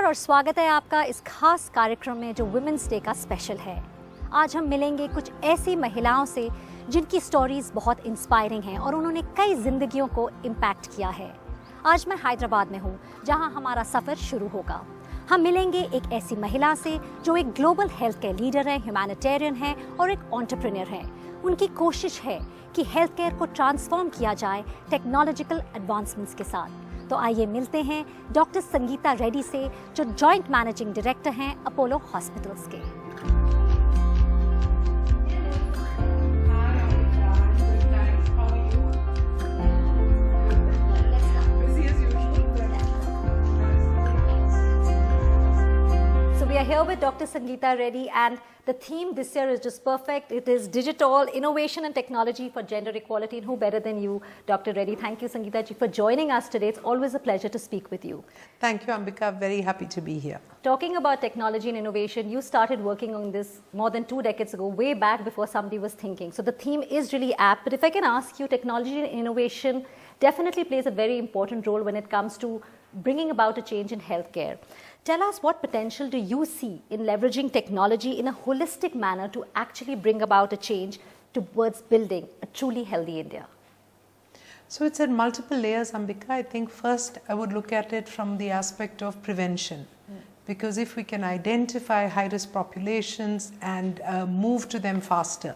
और स्वागत है आपका इस खास कार्यक्रम में जो वुमेन्स डे का स्पेशल है। आज हम मिलेंगे कुछ ऐसी महिलाओं से जिनकी स्टोरीज बहुत इंस्पायरिंग हैं और उन्होंने कई जिंदगियों को इम्पैक्ट किया है। आज मैं हैदराबाद में हूँ जहाँ हमारा सफ़र शुरू होगा। हम मिलेंगे एक ऐसी महिला से जो एक ग्लोबल हेल्थ केयर लीडर है, ह्यूमैनिटेरियन है और एक एंटरप्रेन्योर है। उनकी कोशिश है कि हेल्थ केयर को ट्रांसफॉर्म किया जाए टेक्नोलॉजिकल एडवांसमेंट्स के साथ। तो आइए मिलते हैं डॉक्टर संगीता रेड्डी से, जो जॉइंट मैनेजिंग डायरेक्टर हैं अपोलो हॉस्पिटल्स के। We are here with Dr. Sangeeta Reddy, and the theme this year is just perfect. It is digital innovation and technology for gender equality, and who better than you, Dr. Reddy? Thank you, Sangeeta ji, for joining us today. It's always a pleasure to speak with you. Thank you, Ambika. Very happy to be here. Talking about technology and innovation, you started working on this more than 2 decades ago, way back before somebody was thinking. So the theme is really apt. But if I can ask you, technology and innovation definitely plays a very important role when it comes to bringing about a change in healthcare. Tell us, what potential do you see in leveraging technology in a holistic manner to actually bring about a change towards building a truly healthy India? So it's at multiple layers, Ambika. I think first I would look at it from the aspect of prevention. Because if we can identify high-risk populations and move to them faster.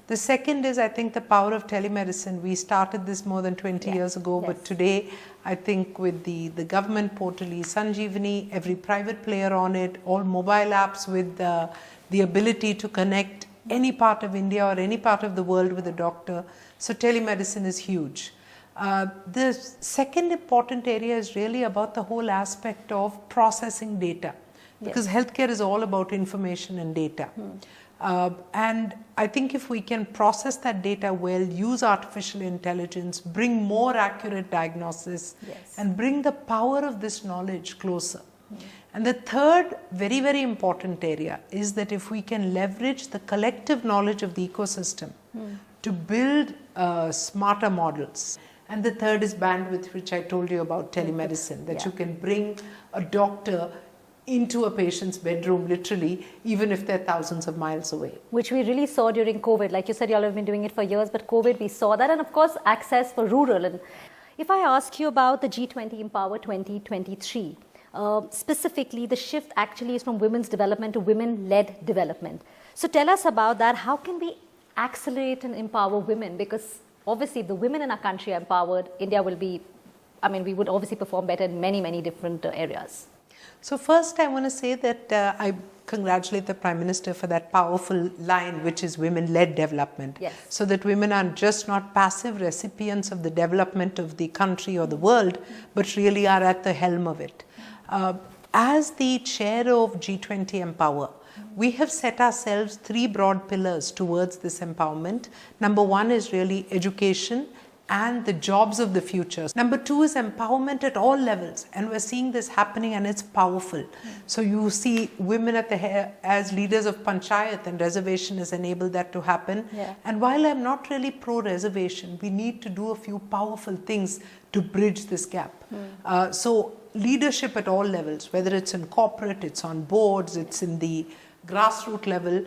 The second is, I think, the power of telemedicine. We started this more than 20 years ago, but today, I think with the government portal, Sanjeevani, every private player on it, all mobile apps with the ability to connect any part of India or any part of the world with a doctor. So telemedicine is huge. The second important area is really about the whole aspect of processing data, because healthcare is all about information and data. And I think if we can process that data well, use artificial intelligence, bring more accurate diagnosis, and bring the power of this knowledge closer. And the third very, very important area is that if we can leverage the collective knowledge of the ecosystem to build smarter models. And the third is bandwidth, which I told you about telemedicine, that you can bring a doctor into a patient's bedroom, literally, even if they're thousands of miles away. Which we really saw during COVID. Like you said, you all have been doing it for years, but COVID, we saw that. And of course, access for rural. And if I ask you about the G20 Empower 2023, specifically, the shift actually is from women's development to women-led development. So tell us about that. How can we accelerate and empower women? Because obviously, if the women in our country are empowered, India will be, we would obviously perform better in many, many different areas. So first I want to say that I congratulate the Prime Minister for that powerful line, which is women-led development. So that women are just not passive recipients of the development of the country or the world, but really are at the helm of it. As the chair of G20 Empower, we have set ourselves 3 broad pillars towards this empowerment. Number 1 is really education and the jobs of the future. Number 2 is empowerment at all levels, and we're seeing this happening, and it's powerful. So you see women at as leaders of panchayat, and reservation has enabled that to happen. And while I'm not really pro-reservation, we need to do a few powerful things to bridge this gap. So leadership at all levels, whether it's in corporate, it's on boards, it's in the grassroots level,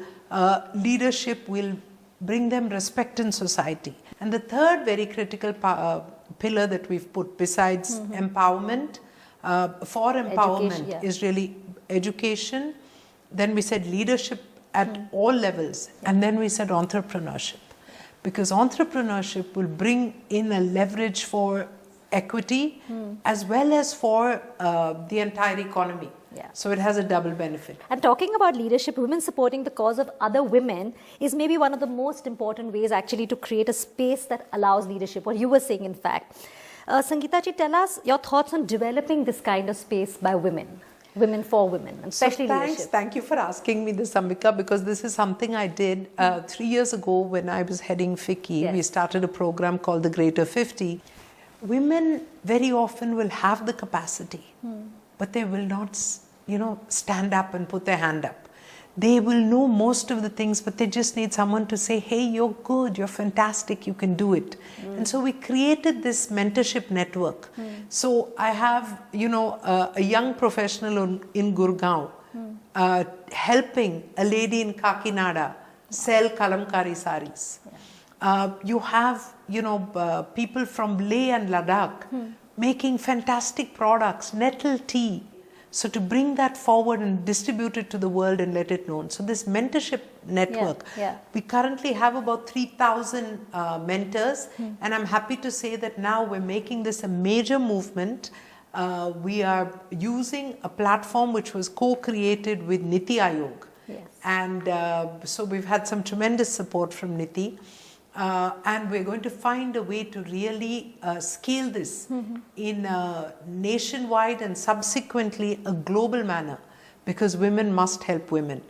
leadership will bring them respect in society. And the third very critical pillar that we've put besides empowerment, for empowerment is really education. Then we said leadership at all levels. And then we said entrepreneurship. Because entrepreneurship will bring in a leverage for equity as well as for the entire economy. So it has a double benefit. And talking about leadership, women supporting the cause of other women is maybe one of the most important ways actually to create a space that allows leadership, what you were saying in fact. Sangeeta ji, tell us your thoughts on developing this kind of space by women. Women for women, and especially leadership. Thank you for asking me this, Ambika, because this is something I did 3 years ago when I was heading FICCI. We started a program called the Greater 50. Women very often will have the capacity, but they will not stand up and put their hand up. They will know most of the things, but they just need someone to say, hey, you're good, you're fantastic, you can do it. And so we created this mentorship network. So I have, a young professional in Gurgaon helping a lady in Kakinada sell kalamkari saris. You have, people from Leh and Ladakh making fantastic products, nettle tea. So to bring that forward and distribute it to the world and let it known. So this mentorship network, we currently have about 3,000 mentors, and I'm happy to say that now we're making this a major movement. We are using a platform which was co-created with Niti Aayog. And so we've had some tremendous support from Niti. And we're going to find a way to really scale this in a nationwide and subsequently a global manner, because women must help women.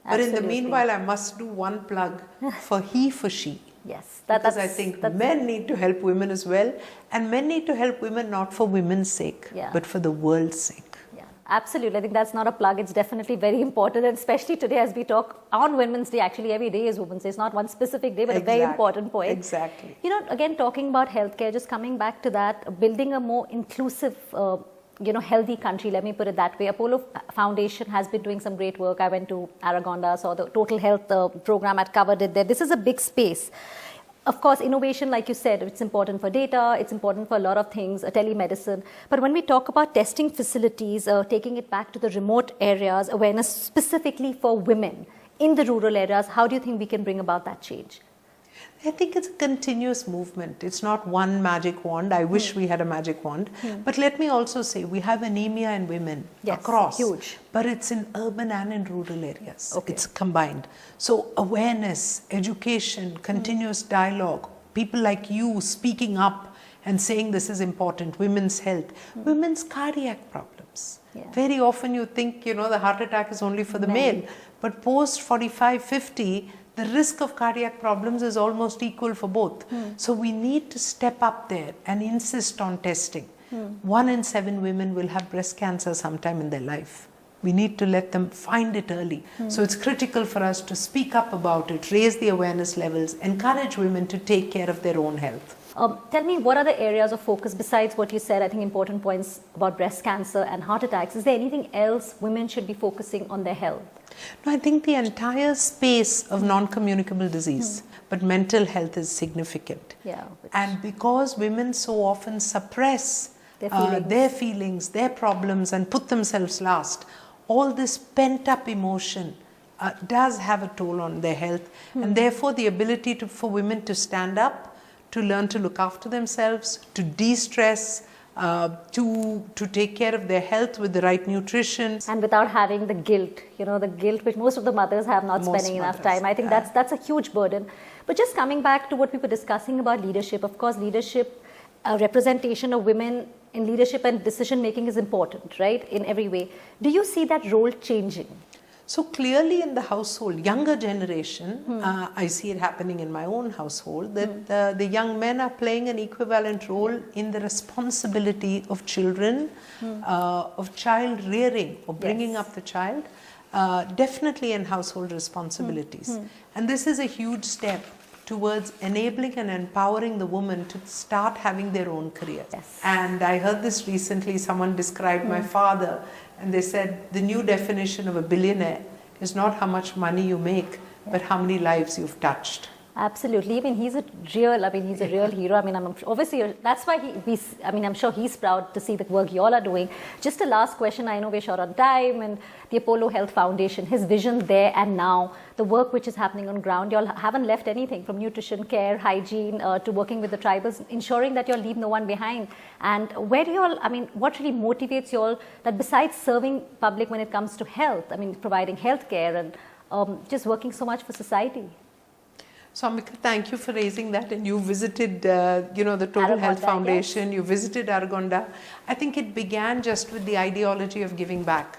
But in the meanwhile, I must do one plug for he, for she. Yes, because I think men need to help women as well, and men need to help women not for women's sake, but for the world's sake. Absolutely. I think that's not a plug. It's definitely very important. And especially today as we talk on Women's Day, actually every day is Women's Day. It's not one specific day, but a very important point. Exactly. Again, talking about healthcare, just coming back to that, building a more inclusive, healthy country, let me put it that way. Apollo Foundation has been doing some great work. I went to Aragonda, saw the total health program, I covered it there. This is a big space. Of course, innovation, like you said, it's important for data, it's important for a lot of things, telemedicine. But when we talk about testing facilities, taking it back to the remote areas, awareness specifically for women in the rural areas, how do you think we can bring about that change? I think it's a continuous movement. It's not one magic wand. I wish we had a magic wand. But let me also say, we have anemia in women across. Huge. But it's in urban and in rural areas. It's combined. So awareness, education, continuous dialogue, people like you speaking up and saying this is important, women's health, women's cardiac problems. Very often you think, the heart attack is only for the male. But post 45, 50, the risk of cardiac problems is almost equal for both. So we need to step up there and insist on testing. 1 in 7 women will have breast cancer sometime in their life. We need to let them find it early. So it's critical for us to speak up about it, raise the awareness levels, encourage women to take care of their own health. Tell me, what are the areas of focus besides what you said, I think important points about breast cancer and heart attacks? Is there anything else women should be focusing on their health? No, I think the entire space of non-communicable disease, but mental health is significant. And because women so often suppress their feelings, their problems, and put themselves last, all this pent-up emotion does have a toll on their health. And therefore, the ability for women to stand up, to learn to look after themselves, to de-stress, to take care of their health with the right nutrition. And without having the guilt, the guilt which most of the mothers have not spending enough time. I think that's a huge burden. But just coming back to what we were discussing about leadership, of course, leadership, representation of women in leadership and decision making is important, right, in every way. Do you see that role changing? So clearly in the household, younger generation, I see it happening in my own household, that the young men are playing an equivalent role in the responsibility of children, of child rearing or bringing up the child, definitely in household responsibilities. And this is a huge step towards enabling and empowering the woman to start having their own career. And I heard this recently, someone described my father, and they said the new definition of a billionaire is not how much money you make, but how many lives you've touched. Absolutely. I mean, he's a real hero. I mean, obviously, that's why I'm sure he's proud to see the work you all are doing. Just a last question. I know we're short on time, and the Apollo Health Foundation, his vision there and now, the work which is happening on ground, you all haven't left anything from nutrition, care, hygiene, to working with the tribals, ensuring that you all leave no one behind. And where do you all, what really motivates you all that besides serving public when it comes to health, providing healthcare and just working so much for society? So Ambika, thank you for raising that. And you visited, the Total Health Foundation. You visited Aragonda. I think it began just with the ideology of giving back.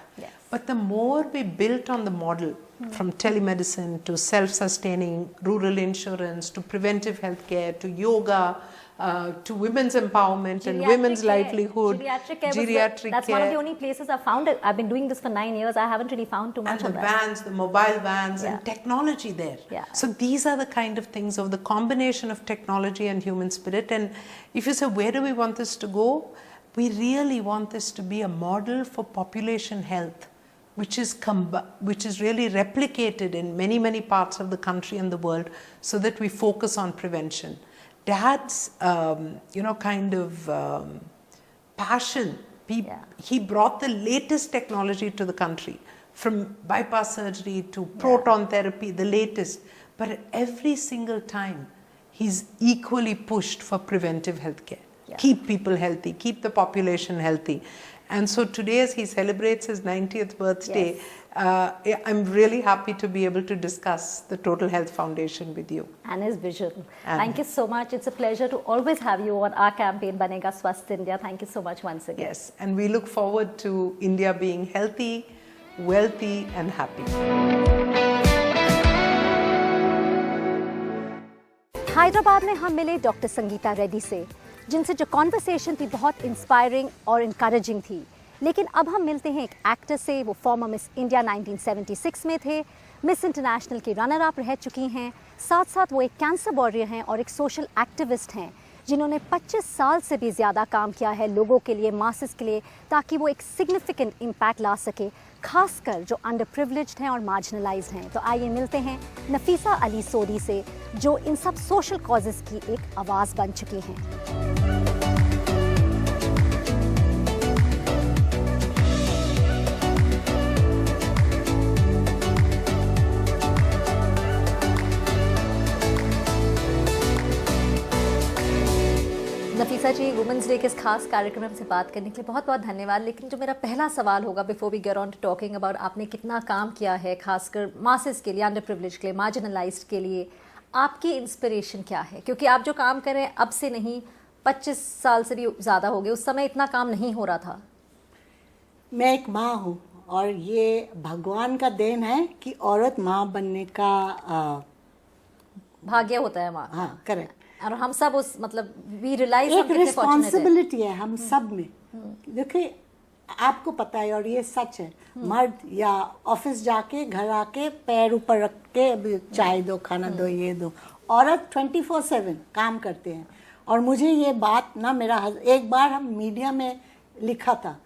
But the more we built on the model, from telemedicine to self-sustaining rural insurance to preventive healthcare to yoga, to women's empowerment and women's livelihood, geriatric care. That's one of the only places I've found it. I've been doing this for 9 years. I haven't really found too much of that. And the vans, the mobile vans, and technology there. So these are the kind of things of the combination of technology and human spirit. And if you say, where do we want this to go? We really want this to be a model for population health, which is really replicated in many, many parts of the country and the world, so that we focus on prevention. Dad's, passion, he brought the latest technology to the country, from bypass surgery to proton therapy, the latest. But at every single time, he's equally pushed for preventive healthcare. Keep people healthy, keep the population healthy. And so today, as he celebrates his 90th birthday, I'm really happy to be able to discuss the Total Health Foundation with you. And his vision. Thank you so much. It's a pleasure to always have you on our campaign, Banega Swasth India. Thank you so much once again. Yes, and we look forward to India being healthy, wealthy and happy. Hyderabad में हम मिले doctor Sangeeta Reddy से, जिनसे जो conversation थी बहुत inspiring और encouraging थी। लेकिन अब हम मिलते हैं एक एक्टर से। वो फॉर्मर मिस इंडिया 1976 में थे, मिस इंटरनेशनल की रनर अप रह चुकी हैं, साथ साथ वो एक कैंसर वॉरियर हैं और एक सोशल एक्टिविस्ट हैं, जिन्होंने 25 साल से भी ज़्यादा काम किया है लोगों के लिए, मासेस के लिए, ताकि वो एक सिग्निफिकेंट इम्पैक्ट ला सके, खासकर जो अंडर प्रिविलेज्ड हैं और मार्जिनलाइज्ड हैं। तो आइए मिलते हैं नफीसा अली सोडी से, जो इन सब सोशल कॉजेज़ की एक आवाज़ बन चुकी हैं। नफीसा जी, वुमेंस डे के इस खास कार्यक्रम से बात करने के लिए बहुत बहुत धन्यवाद। लेकिन जो मेरा पहला सवाल होगा, before we get on to talking about आपने कितना काम किया है खासकर मासेस के लिए, अंडर प्रिविलेज के लिए, मार्जिनलाइज्ड के लिए, आपकी इंस्पिरेशन क्या है? क्योंकि आप जो काम कर रहे हैं अब से नहीं, 25 साल से भी ज़्यादा हो गए, उस समय इतना काम नहीं हो रहा था। मैं एक माँ हूँ और ये भगवान का देन है कि औरत माँ बनने का भाग्य होता है माँ। हाँ, करेक्ट। और हम सब उस मतलब वी रियलाइज एक रिस्पॉन्सिबिलिटी है हम सब में। देखिए, आपको पता है और ये सच है, मर्द या ऑफिस जाके घर आके पैर ऊपर रख के अभी चाय दो, खाना दो, ये दो, औरत 24/7 काम करते हैं। और मुझे ये बात ना, मेरा एक बार हम मीडिया में लिखा था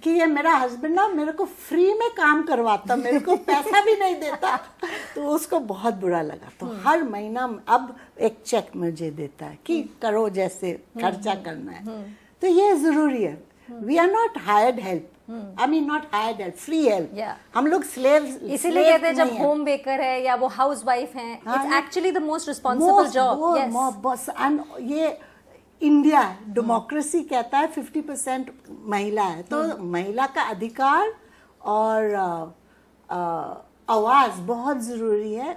कि ये मेरा हस्बैंड ना मेरे को फ्री में काम करवाता, मेरे को पैसा भी नहीं देता, तो उसको बहुत बुरा लगा। तो हर महीना अब एक चेक मुझे देता है कि करो, जैसे खर्चा करना है। तो ये जरूरी है। We are not hired help, I mean not hired help, free help. हम लोग स्लेव्स इसीलिए कहते हैं जब होम बेकर है या वो हाउस वाइफ है, it's actually the most responsible job. And ये इंडिया डेमोक्रेसी कहता है 50% महिला है, तो महिला का अधिकार और आवाज बहुत जरूरी है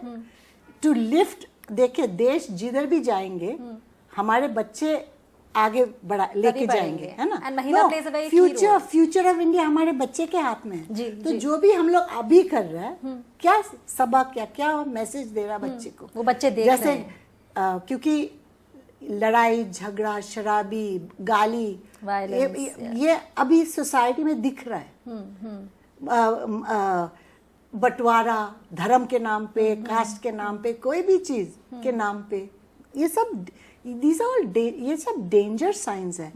टू लिफ्ट। देखिए, देश जिधर भी जाएंगे हमारे बच्चे आगे बढ़ा लेके जाएंगे, है ना। फ्यूचर ऑफ इंडिया हमारे बच्चे के हाथ में है। तो जो भी हम लोग अभी कर रहे हैं, क्या सबक, क्या मैसेज दे रहा बच्चे को, वो बच्चे देख रहे हैं। क्योंकि लड़ाई झगड़ा, शराबी, गाली, ये अभी सोसाइटी में दिख रहा है। बंटवारा धर्म के नाम पे, कास्ट के नाम पे, कोई भी चीज के नाम पे, ये सब ये सब डेंजर साइंस है।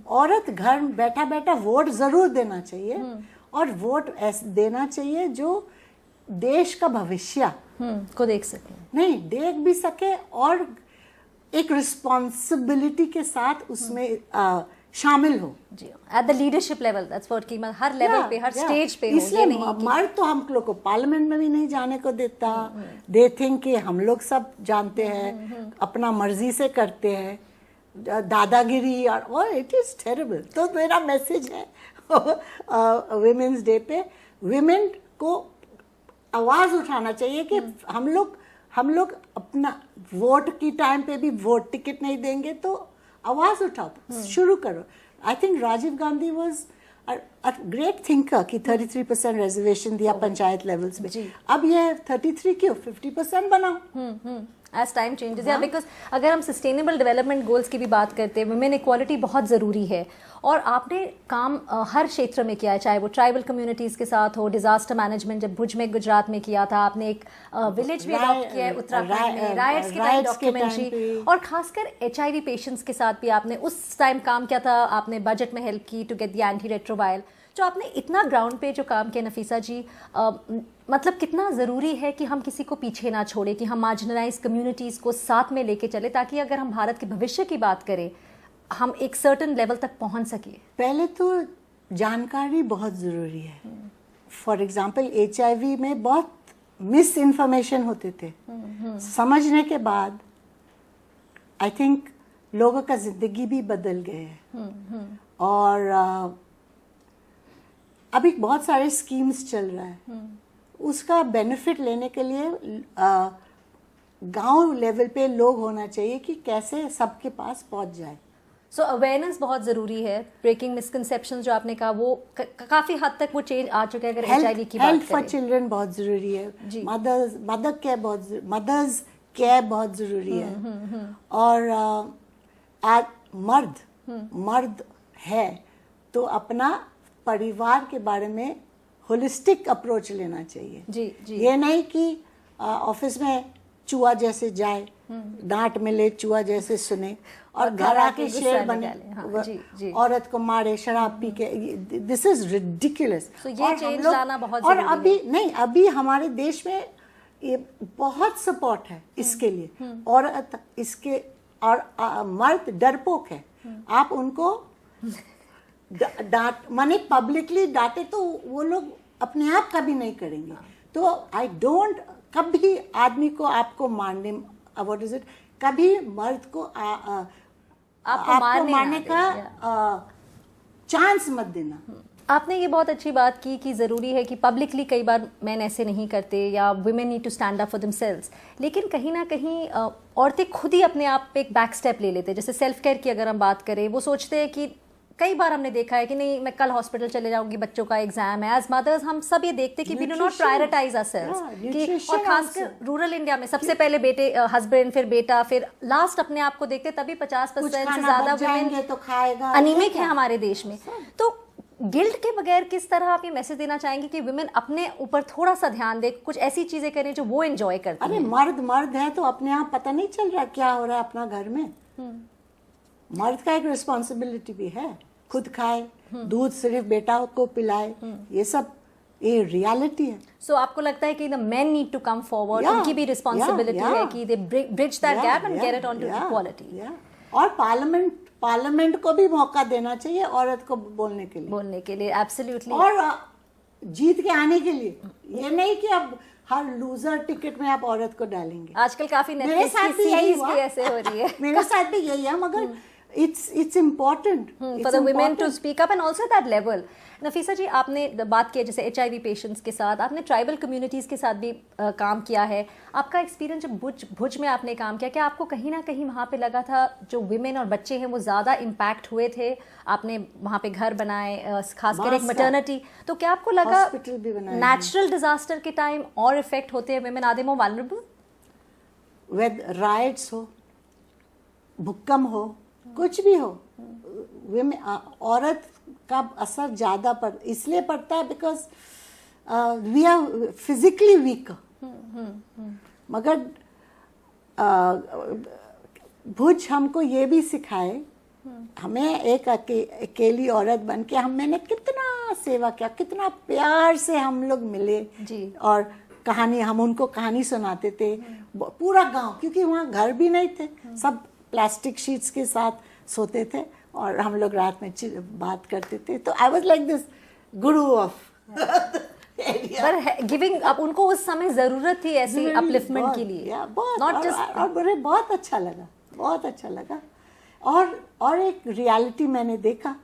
औरत घर बैठा बैठा वोट जरूर देना चाहिए, और वोट देना चाहिए जो देश का भविष्य को देख सके, नहीं देख भी सके, और एक रिस्पॉन्सिबिलिटी के साथ उसमें शामिल हो। जी, at the leadership level, that's what की हर लेवल पे, हर स्टेज पे हो। इसलिए मर्द तो हम लोग को पार्लियामेंट में भी नहीं जाने को देता। दे थिंक कि हम लोग सब जानते हैं, अपना मर्जी से करते हैं, दादागिरी, और इट इज टेरिबल। तो मेरा मैसेज है वुमेन्स डे पे, विमेन को आवाज उठाना चाहिए कि हम लोग अपना वोट की टाइम पे भी वोट टिकट नहीं देंगे, तो आवाज उठाओ, शुरू करो। I think Rajiv Gandhi was a great thinker कि 33% रिजर्वेशन दिया पंचायत लेवल्स पे। अब ये 33 क्यों, 50% बनाओ। एज टाइम चेंजेस, या बिकॉज अगर हम सस्टेनेबल डेवलपमेंट गोल्स की भी बात करते हैं, वुमेन इक्वालिटी बहुत ज़रूरी है। और आपने काम हर क्षेत्र में किया है, चाहे वो ट्राइबल कम्युनिटीज़ के साथ हो, डिजास्टर मैनेजमेंट जब भुज में गुजरात में किया था आपने, एक विलेज भी अडॉप्ट किया है उत्तराखंड में, राइट्स की टाइम डॉक्यूमेंट्री, और खासकर HIV पेशेंट्स के साथ भी आपने उस टाइम काम किया था, आपने बजट में हेल्प की to get the anti retroviral. जो आपने इतना ग्राउंड पे जो काम किया नफीसा जी, मतलब कितना ज़रूरी है कि हम किसी को पीछे ना छोड़े, कि हम मार्जिनलाइज कम्युनिटीज़ को साथ में लेके चले, ताकि अगर हम भारत के भविष्य की बात करें हम एक सर्टेन लेवल तक पहुंच सके। पहले तो जानकारी बहुत ज़रूरी है। फॉर एग्जाम्पल HIV में बहुत मिस इन्फॉर्मेशन होते थे, समझने के बाद आई थिंक लोगों का जिंदगी भी बदल गए है। और अभी बहुत सारे स्कीम्स चल रहा है, उसका बेनिफिट लेने के लिए गांव लेवल पे लोग होना चाहिए कि कैसे सबके पास पहुंच जाए। सो अवेयरनेस बहुत ज़रूरी है। ब्रेकिंग मिसकंसेप्शंस जो आपने कहा वो काफ़ी हद तक वो चेंज आ चुका है। अगर HIV की बात हेल्थ फॉर करें, चिल्ड्रन बहुत ज़रूरी है, मदर्स केयर बहुत ज़रूरी है। और आज मर्द है तो अपना परिवार के बारे में होलिस्टिक अप्रोच लेना चाहिए। जी। ये नहीं कि ऑफिस में चूहा जैसे जाए, डांट मिले चूहा जैसे सुने, और घर आके शेर बने, औरत को मारे शराब पी के। This is ridiculous. तो ये चेंज लाना बहुत और जरूरी अभी है। नहीं, अभी हमारे देश में ये बहुत सपोर्ट है इसके लिए। औरत इसके और मर्द डरपोक है, आप उनको डांट माने पब्लिकली डांटे तो वो लोग अपने आप कभी नहीं करेंगे। तो आई डोंट, कभी आदमी को आपको मारने, व्हाट इज इट, कभी मर्द को आपको मारने का चांस मत देना। आपने ये बहुत अच्छी बात की कि ज़रूरी है कि पब्लिकली कई बार मैन ऐसे नहीं करते, या women need to stand up for themselves, लेकिन कहीं ना कहीं औरतें खुद ही अपने आप पे एक बैक स्टेप ले लेते हैं। जैसे सेल्फ केयर की अगर हम बात करें, वो सोचते हैं कि कई बार हमने देखा है कि नहीं मैं कल हॉस्पिटल चले जाऊंगी, बच्चों का एग्जाम है। एज मदर्स हम सब ये देखते हैं कि we do not prioritise ourselves, कि और खासकर रूरल इंडिया में सबसे पहले बेटे, हस्बैंड, फिर बेटा, फिर लास्ट अपने आप को देखते, तभी 50% से ज्यादा वुमेन तो खाएगा अनीमिक है हमारे देश में। तो गिल्ट के बगैर किस तरह आप ये मैसेज देना चाहेंगे कि वुमेन अपने ऊपर थोड़ा सा ध्यान दे, कुछ ऐसी चीजें करें जो वो एंजॉय करती हैं? अरे मर्द है तो अपने आप पता नहीं चल रहा क्या हो रहा है अपना घर में। मर्द का एक रिस्पॉन्सिबिलिटी भी है, खुद खाए, दूध सिर्फ बेटा को पिलाए, ये सब ये रियलिटी है। सो आपको लगता है कि the main need to come forward, उनकी भी रिस्पॉन्सिबिलिटी है कि they bridge that gap and get it on to equality. और पार्लियामेंट को भी मौका देना चाहिए औरत को बोलने के लिए एब्सोल्युटली, और जीत के आने के लिए। ये नहीं कि अब हर लूजर टिकट में आप औरत को डालेंगे। आजकल काफी मेरे साथ भी यही हुआ, ऐसे हो रही है। मेरे साथ भी यही है, मगर it's important for the women to speak up and also at that level. Nafisa जी, आपने बात की जैसे HIV पेशेंट्स के साथ, आपने ट्राइबल कम्युनिटीज़ के साथ भी काम किया है। आपका एक्सपीरियंस जब भुज में आपने काम किया, क्या आपको कहीं ना कहीं वहाँ पे लगा था जो विमेन और बच्चे हैं वो ज़्यादा इम्पैक्ट हुए थे? आपने वहाँ पे घर बनाए, खासकर एक मैटर्निटी, तो क्या आपको लगा नेचुरल डिजास्टर के टाइम और इफेक्ट होते हैं women, are they more vulnerable? With riots हो, भूकंप हो, कुछ भी हो, औरत का असर ज्यादा इसलिए पड़ता है because we are physically weak. मगर भुज हमको ये भी सिखाए, हमें एक अकेली औरत बन के मैंने कितना सेवा किया, कितना प्यार से हम लोग मिले जी। और कहानी, हम उनको कहानी सुनाते थे, पूरा गांव, क्योंकि वहाँ घर भी नहीं थे, सब प्लास्टिक शीट्स के साथ सोते थे और हम लोग रात में बात करते थे। तो I was like this Guru of पर गिविंग अप, उनको उस समय जरूरत थी ऐसी अपलिफ्टमेंट के लिए, नॉट जस्ट। और बड़े बहुत अच्छा लगा, बहुत अच्छा लगा। और एक रियलिटी मैंने देखा,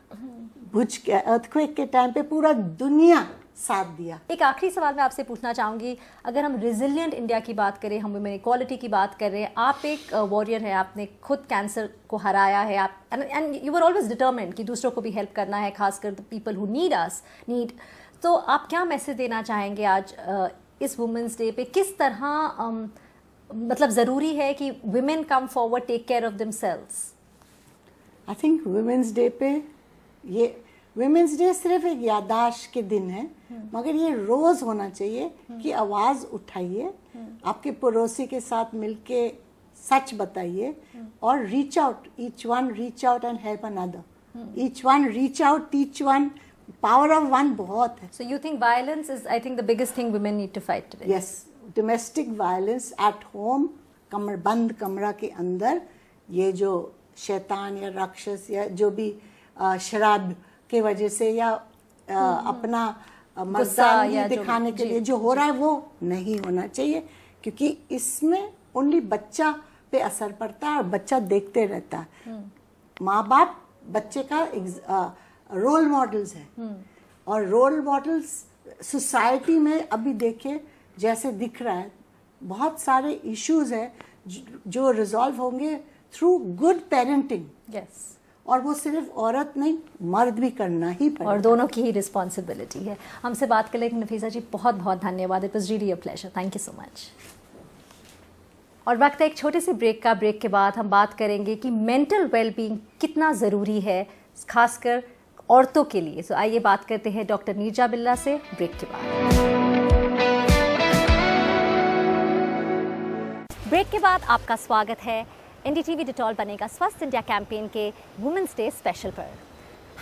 भुज के अर्थक्वेक के टाइम पे पूरा दुनिया साथ दिया। एक आखिरी सवाल मैं आपसे पूछना चाहूंगी, अगर हम रिजिलियंट इंडिया की बात करें, हम वुमेन इक्वालिटी की बात कर रहे हैं, आप एक वॉरियर हैं, आपने खुद कैंसर को हराया है, आप and you are always determined कि दूसरों को भी हेल्प करना है, खासकर द पीपल हु नीड। तो आप क्या मैसेज देना चाहेंगे आज इस वुमेंस डे पे? किस तरह मतलब ज़रूरी है कि women come forward, take care of themselves? I think women's day पे ये वुमेंस डे सिर्फ एक याददाश्त के दिन है, मगर ये रोज होना चाहिए कि आवाज उठाइए, आपके पड़ोसी के साथ मिलके सच बताइए और reach out, each one reach out and help another, each one reach out, each one, power of one बहुत है. So you think violence is, I think, the biggest thing women need to fight today? Yes, domestic violence at home, बंद कमरा के अंदर, ये जो शैतान या राक्षस या जो भी शराब के वजह से या अपना मर्दानगी दिखाने के लिए जो हो रहा है वो नहीं होना चाहिए, क्योंकि इसमें ओनली बच्चा पे असर पड़ता है और बच्चा देखते रहता है. माँ बाप बच्चे का रोल मॉडल्स है और रोल मॉडल्स सोसाइटी में अभी देखिए जैसे दिख रहा है, बहुत सारे इश्यूज है जो रिजॉल्व होंगे थ्रू गुड पेरेंटिंग. Yes. और वो सिर्फ औरत नहीं, मर्द भी करना ही पड़ेगा और दोनों की ही रिस्पॉन्सिबिलिटी है. हमसे बात करने के लिए नफीसा जी बहुत बहुत धन्यवाद. It was really a pleasure. Thank you so much. और वक्त है एक छोटे से ब्रेक का. ब्रेक के बाद हम बात करेंगे कि मेंटल वेलबींग कितना ज़रूरी है, खासकर औरतों के लिए. तो आइए बात करते हैं डॉक्टर नीरजा बिल्ला से ब्रेक के बाद. ब्रेक के बाद आपका स्वागत है एनडीटीवी डिटॉल बनेगा स्वस्थ इंडिया कैंपेन के वुमेंस डे स्पेशल पर.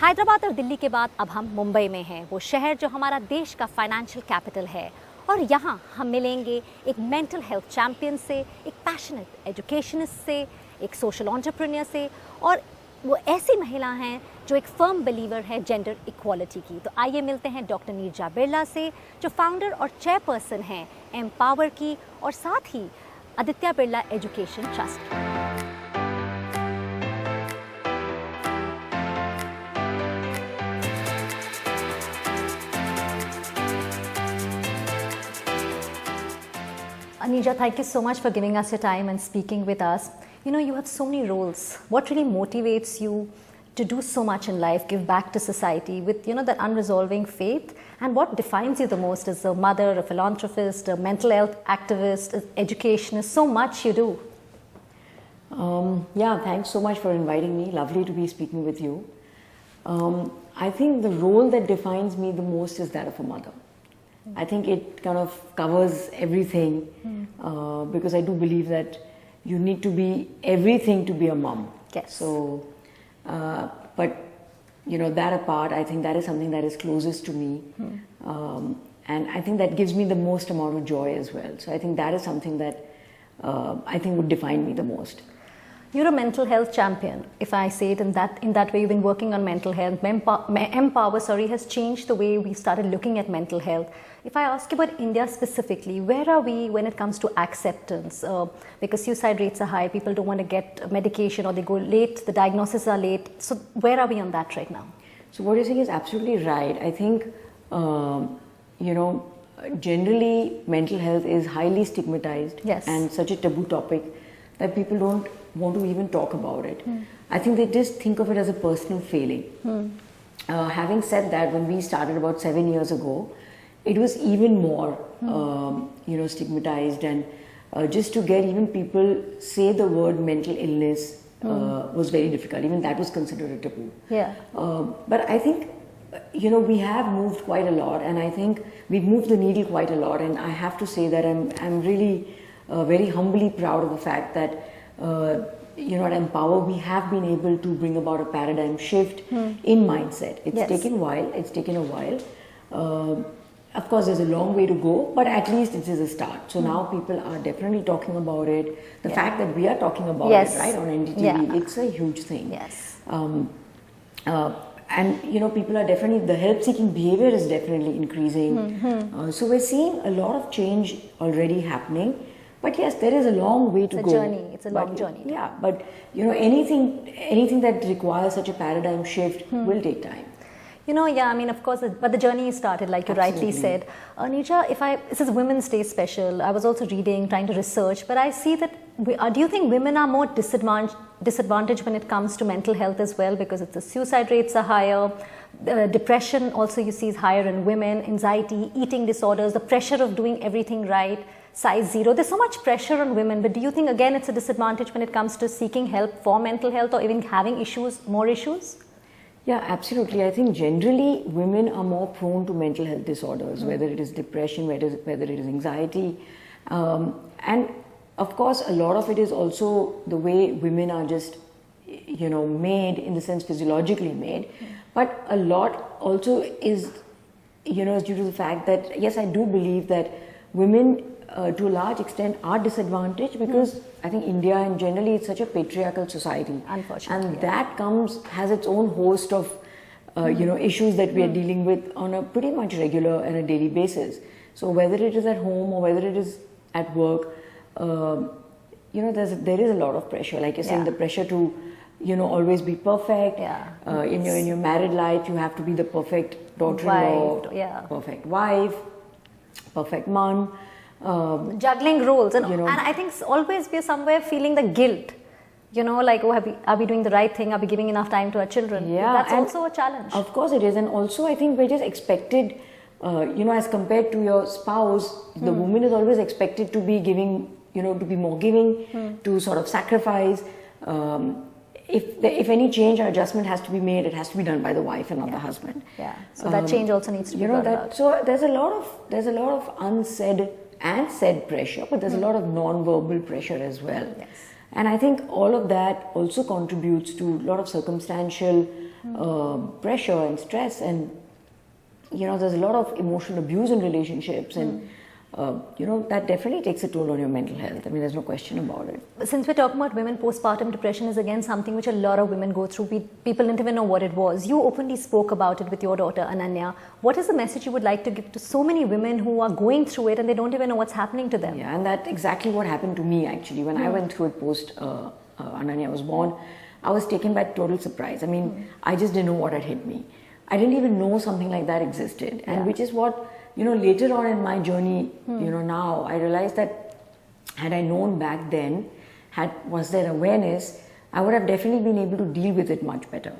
हैदराबाद और दिल्ली के बाद अब हम मुंबई में हैं, वो शहर जो हमारा देश का फाइनेंशियल कैपिटल है. और यहाँ हम मिलेंगे एक मेंटल हेल्थ चैम्पियन से, एक पैशनेट एजुकेशनिस्ट से, एक सोशल एंटरप्रेन्योर से, और वो ऐसी महिला हैं जो एक फर्म बिलीवर है जेंडर इक्वालिटी की. तो आइए मिलते हैं डॉक्टर नीरजा बिरला से, जो फाउंडर और चेयरपर्सन हैं एम्पावर की, और साथ ही Aditya Birla education trust. Anija, thank you so much for giving us your time and speaking with us. You know, you have so many roles. What really motivates you to do so much in life, give back to society with, you know, that unresolving faith? And what defines you the most as a mother, a philanthropist, a mental health activist, an educationist? So much you do. Yeah, thanks so much for inviting me. Lovely to be speaking with you. I think the role that defines me the most is that of a mother. I think it kind of covers everything because I do believe that you need to be everything to be a mom. Yes. So, but you know, that apart, I think that is something that is closest to me, and I think that gives me the most amount of joy as well. So I think that is something that I think would define me the most. You're a mental health champion, if I say it in that way. You've been working on mental health. Empower, has changed the way we started looking at mental health. If I ask you about India specifically, where are we when it comes to acceptance? Because suicide rates are high, people don't want to get medication, or they go late, the diagnoses are late. So where are we on that right now? So what you're saying is absolutely right. I think, you know, generally mental health is highly stigmatized. Yes. And such a taboo topic that people don't want to even talk about it. I think they just think of it as a personal failing. Having said that, when we started about 7 years ago, it was even more, you know, stigmatized, and just to get even people say the word mental illness was very difficult. Even that was considered a taboo. Yeah. But I think, you know, we have moved quite a lot, and I think we've moved the needle quite a lot. And I have to say that I'm really very humbly proud of the fact that you know, at Empower we have been able to bring about a paradigm shift in mindset. It's taken a while. Of course, there's a long way to go, but at least it is a start. So now people are definitely talking about it. The fact that we are talking about it, right, on NDTV, it's a huge thing. Yes. And you know, people are definitely, the help-seeking behavior is definitely increasing. So we're seeing a lot of change already happening. But yes, there is a long way to go. It's a journey. It's a long journey. Yeah, but you know, anything that requires such a paradigm shift will take time. You know, yeah, I mean, of course, but the journey is started, like you rightly said. Nija, this is Women's Day special. I was also reading, trying to research, but I see that, do you think women are more disadvantaged when it comes to mental health as well? Because the suicide rates are higher, depression also you see is higher in women, anxiety, eating disorders, the pressure of doing everything right. size zero. There's so much pressure on women, but do you think again it's a disadvantage when it comes to seeking help for mental health or even having issues, more issues? Yeah, absolutely. I think generally women are more prone to mental health disorders, whether it is depression, whether it is anxiety. And of course, a lot of it is also the way women are just, made, in the sense physiologically made. But a lot also is, is due to the fact that, yes, I do believe that women to a large extent are disadvantaged because I think India and generally it's such a patriarchal society. Unfortunately. And that has its own host of, issues that we are dealing with on a pretty much regular and a daily basis. So whether it is at home or whether it is at work, there is a lot of pressure. Like you're saying, the pressure to, always be perfect. Yeah. In your married life, you have to be the perfect daughter-in-law, perfect wife, perfect mom. Juggling roles, and I think always we're somewhere feeling the guilt. Like, are we doing the right thing? Are we giving enough time to our children? Yeah, that's also a challenge. Of course it is, and also I think we're just expected. As compared to your spouse, the woman is always expected to be giving, to be more giving, to sort of sacrifice. If any change or adjustment has to be made, it has to be done by the wife and not the husband. Yeah. So that change also needs to be brought about. So there's a lot of unsaid and said pressure, but there's a lot of non-verbal pressure as well. Yes. And I think all of that also contributes to a lot of circumstantial pressure and stress, and there's a lot of emotional abuse in relationships, and that definitely takes a toll on your mental health. I mean, there's no question about it. Since we're talking about women, postpartum depression is again something which a lot of women go through. People didn't even know what it was. You openly spoke about it with your daughter, Ananya. What is the message you would like to give to so many women who are going through it and they don't even know what's happening to them? Yeah, and that's exactly what happened to me actually. When I went through it post Ananya was born, I was taken by total surprise. I mean, I just didn't know what had hit me. I didn't even know something like that existed, and which is what, later on in my journey, now I realized that had I known back then, was there awareness, I would have definitely been able to deal with it much better.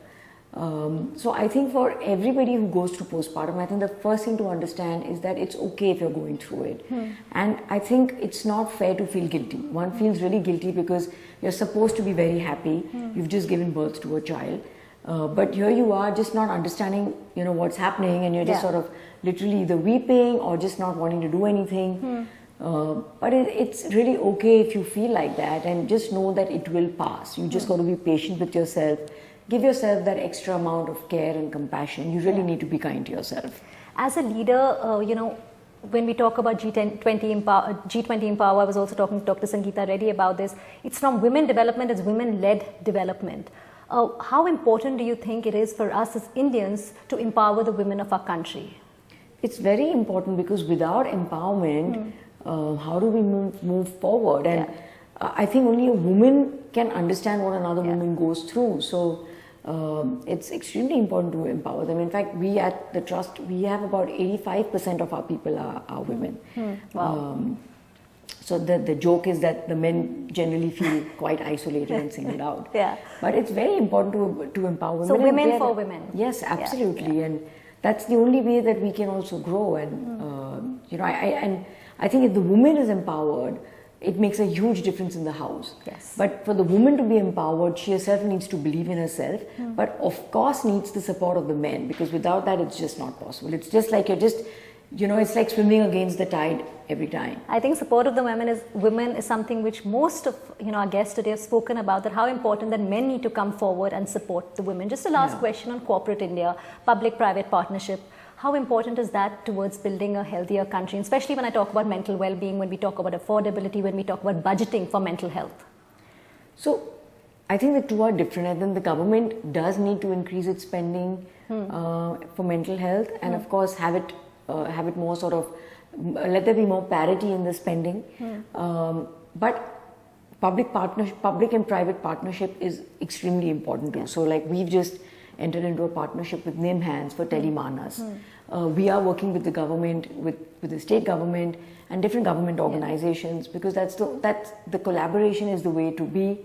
So I think for everybody who goes through postpartum, I think the first thing to understand is that it's okay if you're going through it. And I think it's not fair to feel guilty. One feels really guilty because you're supposed to be very happy. You've just given birth to a child. But here you are just not understanding, what's happening, and you're just sort of literally either weeping or just not wanting to do anything. But it's really okay if you feel like that, and just know that it will pass. You just got to be patient with yourself. Give yourself that extra amount of care and compassion. You really need to be kind to yourself. As a leader, when we talk about G20 Empower, I was also talking to Dr. Sangeeta Reddy about this. It's not women development, it's women-led development. How important do you think it is for us as Indians to empower the women of our country? It's very important, because without empowerment, how do we move forward? And I think only a woman can understand what another woman goes through. So it's extremely important to empower them. In fact, we at the Trust, we have about 85% of our people are women. Wow. So the joke is that the men generally feel quite isolated and singled out. Yeah. But it's very important to empower women. So women for women. Yes, absolutely. And that's the only way that we can also grow. And I think if the woman is empowered, it makes a huge difference in the house. Yes. But for the woman to be empowered, she herself needs to believe in herself, but of course needs the support of the men, because without that it's just not possible. It's just like it's like swimming against the tide every time. I think support of the women is something which most of our guests today have spoken about, that how important that men need to come forward and support the women. Just a last question on corporate India, public-private partnership. How important is that towards building a healthier country, especially when I talk about mental well-being, when we talk about affordability, when we talk about budgeting for mental health? So I think the two are different. I think the government does need to increase its spending for mental health, and of course have it more sort of, let there be more parity in the spending. But public and private partnership is extremely important too. So like we've just entered into a partnership with NIMHANS for Telemanas. We are working with the government, with the state government and different government organizations, because that's the collaboration is the way to be.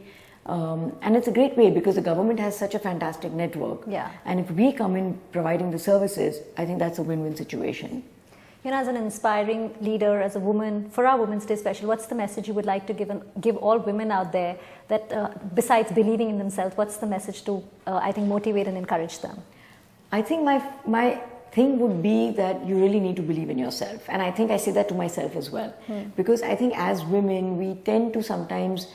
And it's a great way, because the government has such a fantastic network. Yeah. And if we come in providing the services, I think that's a win-win situation. You know, as an inspiring leader, as a woman, for our Women's Day special, what's the message you would like to give all women out there that, besides believing in themselves, what's the message to, I think, motivate and encourage them? I think my thing would be that you really need to believe in yourself. And I think I say that to myself as well. Because I think as women, we tend to sometimes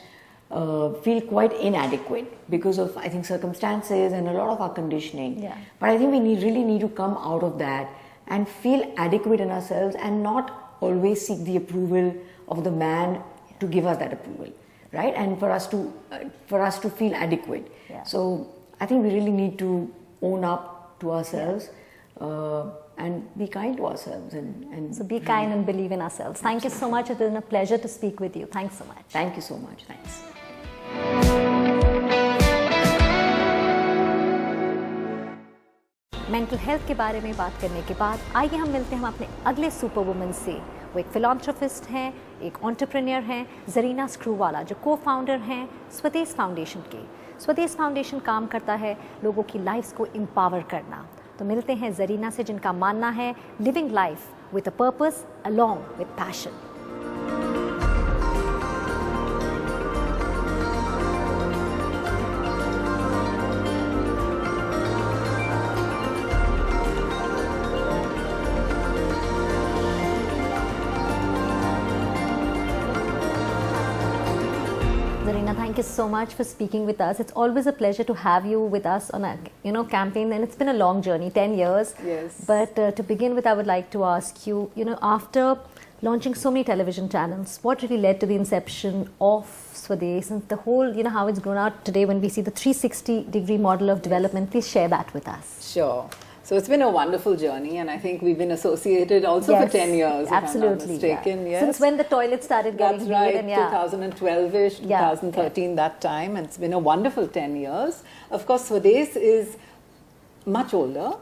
feel quite inadequate because of, I think, circumstances and a lot of our conditioning. Yeah. But I think we really need to come out of that and feel adequate in ourselves and not always seek the approval of the man to give us that approval, right? And for us to feel adequate. Yeah. So I think we really need to own up to ourselves and be kind to ourselves. And So be kind and believe in ourselves. Thank you so much. It has been a pleasure to speak with you. Thanks so much. Thank you so much. Thanks. Mental health के बारे में बात करने के बाद आइए हम मिलते हैं हम अपने अगले सुपर वुमन से। वो एक फिलॉन्थ्रोपिस्ट हैं, एक एंटरप्रेन्योर हैं, जरीना स्क्रूवाला, जो को फाउंडर हैं स्वदेश फाउंडेशन के। स्वदेश फाउंडेशन काम करता है लोगों की लाइफ्स को एम्पावर करना। तो मिलते हैं जरीना से, जिनका मानना है living life with a purpose along with passion. Zarina, thank you so much for speaking with us. It's always a pleasure to have you with us on a campaign, and it's been a long journey, 10 years. Yes. But to begin with, I would like to ask you, after launching so many television channels, what really led to the inception of Swadesh and the whole, how it's grown out today when we see the 360-degree model of development? Please share that with us. Sure. So it's been a wonderful journey, and I think we've been associated also for 10 years, absolutely, if I'm not mistaken. Yeah. Yes. Since when the toilet started getting That's right, made. And 2012-ish, 2013, that time, and it's been a wonderful 10 years. Of course, Swadesh is much older,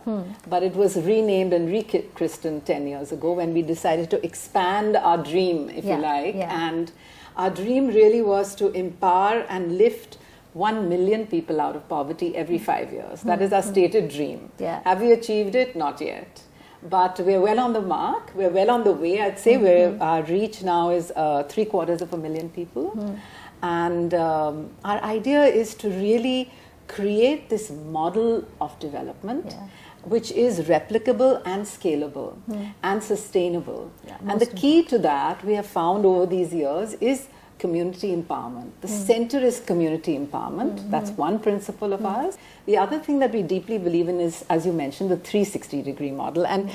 but it was renamed and rechristened 10 years ago when we decided to expand our dream, if you like. And our dream really was to empower and lift 1 million people out of poverty every 5 years. That is our stated dream. Yeah. Have we achieved it? Not yet. But we're well on the mark. We're well on the way. I'd say our reach now is 750,000 people. And our idea is to really create this model of development which is replicable and scalable and sustainable. And the key to that, we have found over these years, is community empowerment. The center is community empowerment. That's one principle of ours. The other thing that we deeply believe in is, as you mentioned, the 360-degree model. And,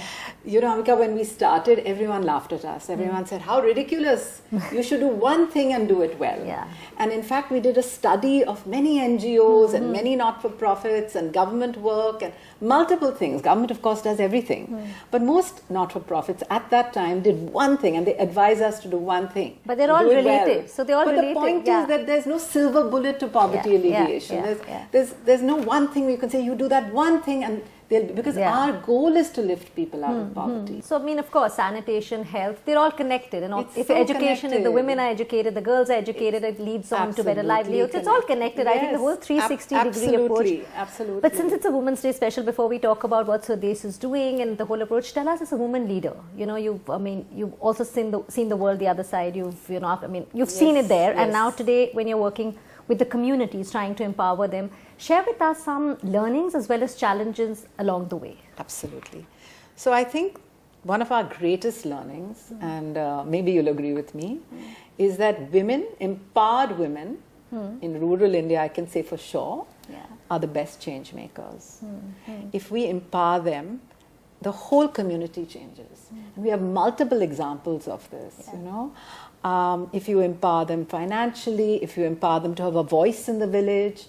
Amika, when we started, everyone laughed at us. Everyone said, how ridiculous. You should do one thing and do it well. Yeah. And in fact, we did a study of many NGOs and many not-for-profits and government work and multiple things. Government, of course, does everything. But most not-for-profits at that time did one thing, and they advise us to do one thing. But they're all Do it related. well. So they're all but related. the point is that there's no silver bullet to poverty alleviation. There's no one thing where you can say, you do that one thing, and because our goal is to lift people out of poverty. So, of course, sanitation, health, they're all connected. And It's if so education, if the connected. women are educated, the girls are educated, it leads on to better Absolutely livelihoods. It's all connected. I think the whole 360-degree approach. Absolutely. But since it's a Women's Day special, before we talk about what Swadesh is doing and the whole approach, tell us as a woman leader. You've also seen the world the other side. You've seen it there. And now today, when you're working with the communities, trying to empower them, share with us some learnings as well as challenges along the way. Absolutely. So I think one of our greatest learnings, and maybe you'll agree with me, is that empowered women in rural India, I can say for sure, are the best change makers. If we empower them, the whole community changes. And we have multiple examples of this, if you empower them financially, if you empower them to have a voice in the village,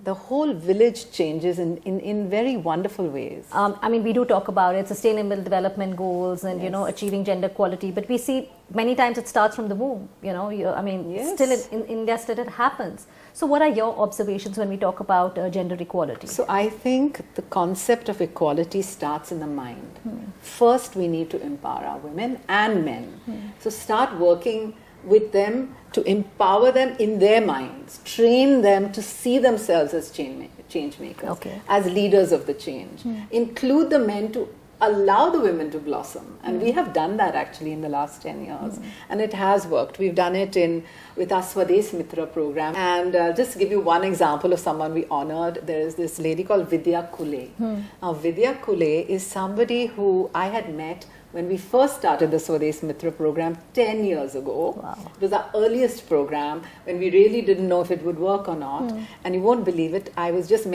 the whole village changes in very wonderful ways. We do talk about it, sustainable development goals and, achieving gender equality, but we see many times it starts from the womb, still in India, still it happens. So what are your observations when we talk about gender equality? So I think the concept of equality starts in the mind. First, we need to empower our women and men. So start working with them to empower them in their minds, train them to see themselves as change makers, as leaders of the change. Include the men to allow the women to blossom. And we have done that actually in the last 10 years. And it has worked. We've done it with our Swadesh Mitra program. And just to give you one example of someone we honored, there is this lady called Vidya Kule. Now, Vidya Kule is somebody who I had met when we first started the Swadesh Mitra program 10 years ago. Wow. It was our earliest program when we really didn't know if it would work or not. And you won't believe it, I was just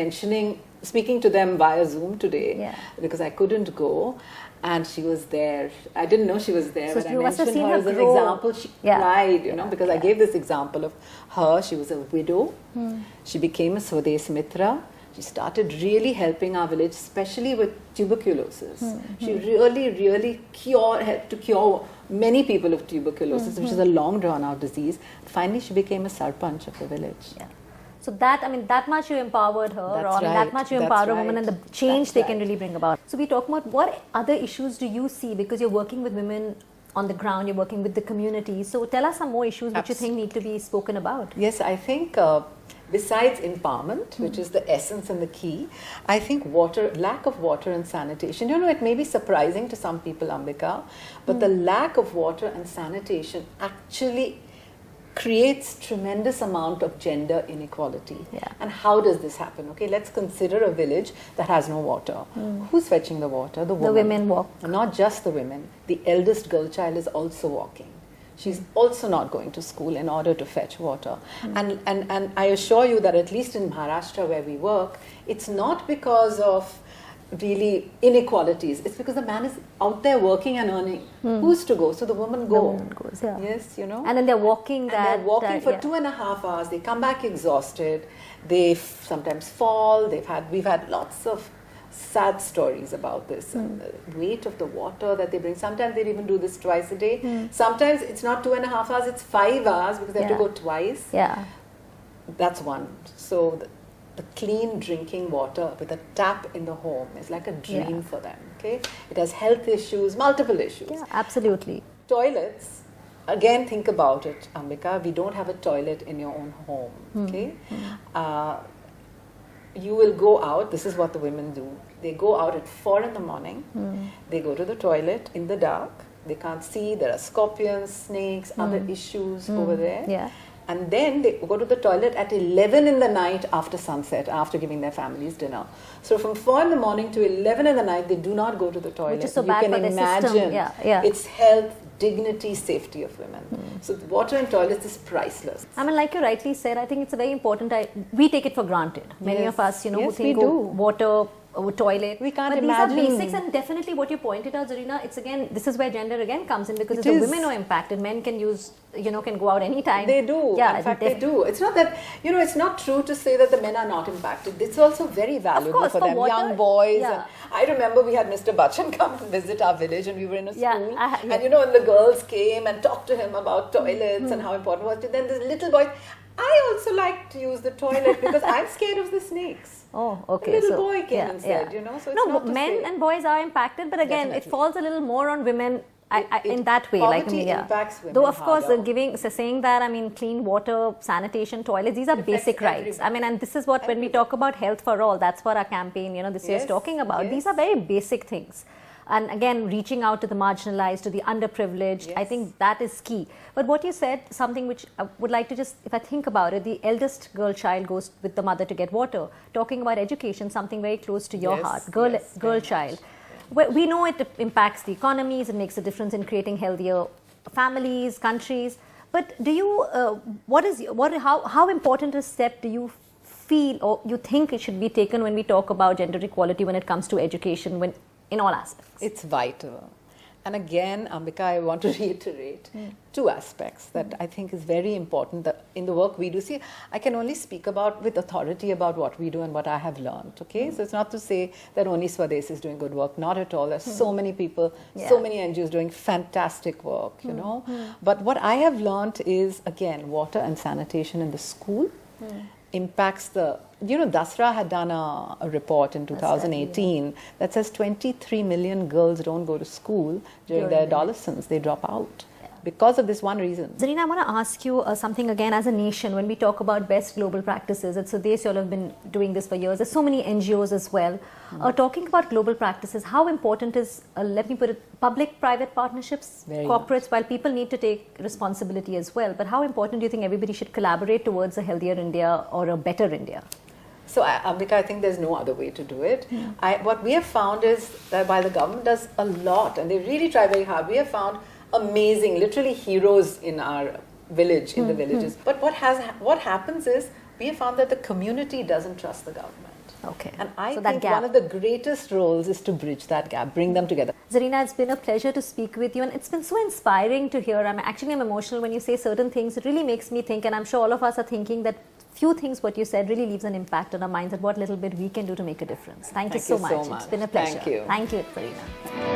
speaking to them via Zoom today because I couldn't go. And she was there. I didn't know she was there, So but I you must have mentioned seen her her as an grow. example. She cried, because I gave this example of her. She was a widow. She became a Swadesh Mitra. She started really helping our village, especially with tuberculosis. She really helped to cure many people of tuberculosis, which is a long drawn out disease. Finally, she became a sarpanch of the village. Yeah. So that much you empowered her, That's or that right. much you That's empower a woman, right. and the change That's they can right. really bring about. So we talk about what other issues do you see, because you're working with women on the ground, you're working with the community. So tell us some more issues which you think need to be spoken about. Yes, I think besides empowerment, which is the essence and the key, I think lack of water and sanitation. It may be surprising to some people, Ambika, but the lack of water and sanitation actually creates tremendous amount of gender inequality. Yeah. And how does this happen? Okay, let's consider a village that has no water. Who's fetching the water? The woman. The women walk. And not just the women. The eldest girl child is also walking. She's also not going to school in order to fetch water. And I assure you that at least in Maharashtra where we work, it's not because of really inequalities. It's because the man is out there working and earning. Who's to go? So the woman go. The woman goes, yeah. Yes, And then they're walking and they're walking for 2.5 hours. They come back exhausted. They sometimes fall. We've had lots of sad stories about this. And the weight of the water that they bring. Sometimes they even do this twice a day. Sometimes it's not 2.5 hours, it's 5 hours because they have to go twice. Yeah. That's one. So the clean drinking water with a tap in the home is like a dream for them. Okay, it has health issues, multiple issues. Yeah, absolutely. Toilets, again, think about it, Ambika. We don't have a toilet in your own home. Okay, you will go out. This is what the women do. They go out at 4 in the morning. They go to the toilet in the dark. They can't see. There are scorpions, snakes, other issues over there. Yeah. And then they go to the toilet at 11 in the night after sunset, after giving their families dinner. So from 4 in the morning to 11 in the night, they do not go to the toilet. Which is so you bad can for their system. imagine Yeah. its health, dignity, safety of women. So water in toilets is priceless. I mean, like you rightly said, I think it's a very important. We take it for granted. Many Yes. of us, who Yes, think we do. water, toilet. We can't but imagine. these are basics, and definitely what you pointed out, Zarina, it's again, this is where gender again comes in, because It it's the is. women who are impacted. Men can use, can go out anytime. They do. Yeah, in fact, they do. It's not that, it's not true to say that the men are not impacted. It's also very valuable course, for for them. water, Young boys. yeah. And I remember we had Mr. Bachchan come and visit our village, and we were in a Yeah, school. yeah. And when the girls came and talked to him about toilets and how important it was, then this little boy, I also like to use the toilet because I'm scared of the snakes. Oh, okay. A little boy came and said, so it's no, not to men say- and boys are impacted, but again, it Definitely. falls a little more on women. It- In that way, poverty impacts women Though of course, harder. saying that, I mean, clean water, sanitation, toilets, these are basic rights. everybody. I mean, and this is what when we talk about health for all, that's what our campaign, this year is Yes, talking about. yes. These are very basic things. And again, reaching out to the marginalized, to the underprivileged, I Yes. think that is key. But what you said, something which I would like to just, if I think about it, the eldest girl child goes with the mother to get water. Talking about education, something very close to your Yes, heart, yes, very girl much. child. We know it impacts the economies, it makes a difference in creating healthier families, countries. But do you, how important a step do you feel or you think it should be taken when we talk about gender equality when it comes to education, in all aspects? It's vital. And again, Ambika, I want to reiterate two aspects that I think is very important that in the work we do. See, I can only speak with authority about what we do and what I have learned, okay? So it's not to say that only Swadesh is doing good work, not at all. There's so many people, so many NGOs doing fantastic work, But what I have learned is, again, water and sanitation in the school impacts Dasra had done a report in 2018 that says 23 million girls don't go to school during their adolescence. They drop out. because of this one reason. Zarina, I want to ask you something again. As a nation, when we talk about best global practices, at Sudesh, you all have been doing this for years. There's so many NGOs as well. Talking about global practices, how important is, let me put it, public-private partnerships, Very corporates, much. while people need to take responsibility as well. But how important do you think everybody should collaborate towards a healthier India or a better India? So, Ambika, I think there's no other way to do it. What we have found is that while the government does a lot, and they really try very hard, we have found amazing, literally heroes in our village, in the villages. But what happens is, we have found that the community doesn't trust the government. Okay. And I So that think gap. one of the greatest roles is to bridge that gap, bring them together. Zarina, it's been a pleasure to speak with you, and it's been so inspiring to hear. I'm emotional when you say certain things. It really makes me think, and I'm sure all of us are thinking that few things what you said really leaves an impact on our minds and what little bit we can do to make a difference. Thank you so much. It's been a pleasure. Thank you. Thank you, Zarina.